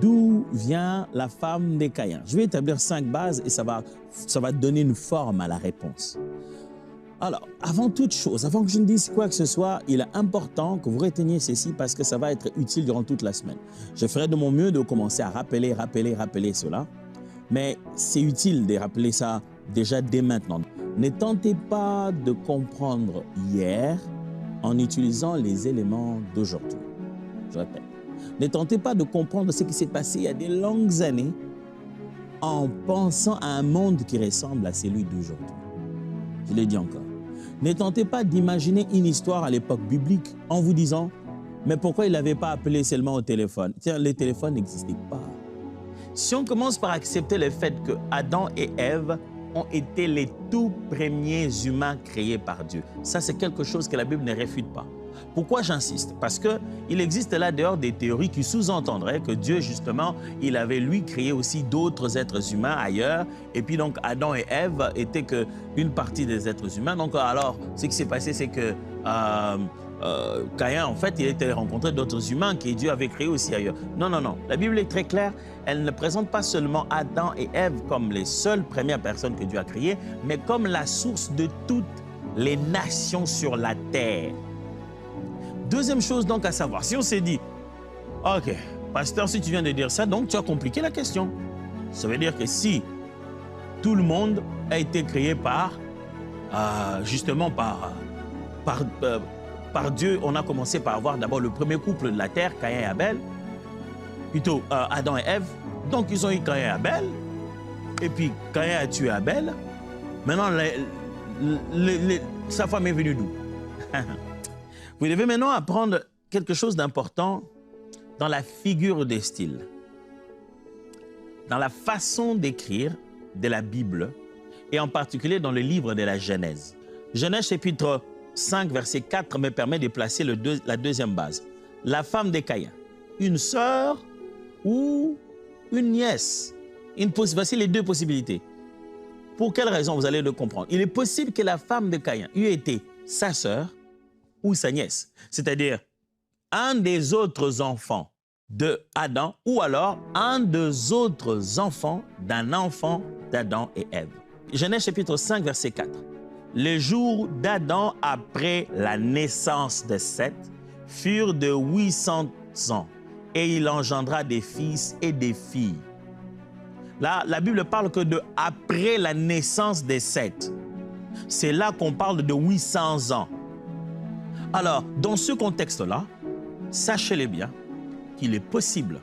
d'où vient la femme des Caïns. Je vais établir 5 bases et ça va donner une forme à la réponse. Alors, avant toute chose, avant que je ne dise quoi que ce soit, il est important que vous reteniez ceci parce que ça va être utile durant toute la semaine. Je ferai de mon mieux de commencer à rappeler cela, mais c'est utile de rappeler ça déjà dès maintenant. Ne tentez pas de comprendre hier en utilisant les éléments d'aujourd'hui. Je répète, ne tentez pas de comprendre ce qui s'est passé il y a des longues années en pensant à un monde qui ressemble à celui d'aujourd'hui. Je l'ai dit encore. Ne tentez pas d'imaginer une histoire à l'époque biblique en vous disant « mais pourquoi il n'avait pas appelé seulement au téléphone ?» Tiens, les téléphones n'existaient pas. Si on commence par accepter le fait que Adam et Ève ont été les tout premiers humains créés par Dieu, ça c'est quelque chose que la Bible ne réfute pas. Pourquoi j'insiste? Parce qu'il existe là dehors des théories qui sous-entendraient que Dieu, justement, il avait lui créé aussi d'autres êtres humains ailleurs. Et puis donc Adam et Ève étaient qu'une partie des êtres humains. Donc alors, ce qui s'est passé, c'est que Caïn, en fait, il était rencontré d'autres humains que Dieu avait créés aussi ailleurs. Non, non, non. La Bible est très claire. Elle ne présente pas seulement Adam et Ève comme les seules premières personnes que Dieu a créées, mais comme la source de toutes les nations sur la terre. Deuxième chose donc à savoir, si on s'est dit, ok, pasteur, si tu viens de dire ça, donc tu as compliqué la question. Ça veut dire que si tout le monde a été créé justement par Dieu, on a commencé par avoir d'abord le premier couple de la terre, Caïn et Abel, plutôt Adam et Ève. Donc ils ont eu Caïn et Abel, et puis Caïn a tué Abel. Maintenant, sa femme est venue d'où? Vous devez maintenant apprendre quelque chose d'important dans la figure des styles, dans la façon d'écrire de la Bible, et en particulier dans le livre de la Genèse. Genèse chapitre 5, verset 4 me permet de placer la deuxième base. La femme de Caïn, une sœur ou une nièce. Voici les deux possibilités. Pour quelle raison vous allez le comprendre? Il est possible que la femme de Caïn eût été sa sœur ou sa nièce, c'est-à-dire un des autres enfants de Adam ou alors un des autres enfants d'un enfant d'Adam et Ève. Genèse chapitre 5, verset 4. Les jours d'Adam après la naissance de Seth furent de 800 ans et il engendra des fils et des filles. Là, la Bible parle que de après la naissance de Seth. C'est là qu'on parle de 800 ans. Alors, dans ce contexte-là, sachez-le bien qu'il est possible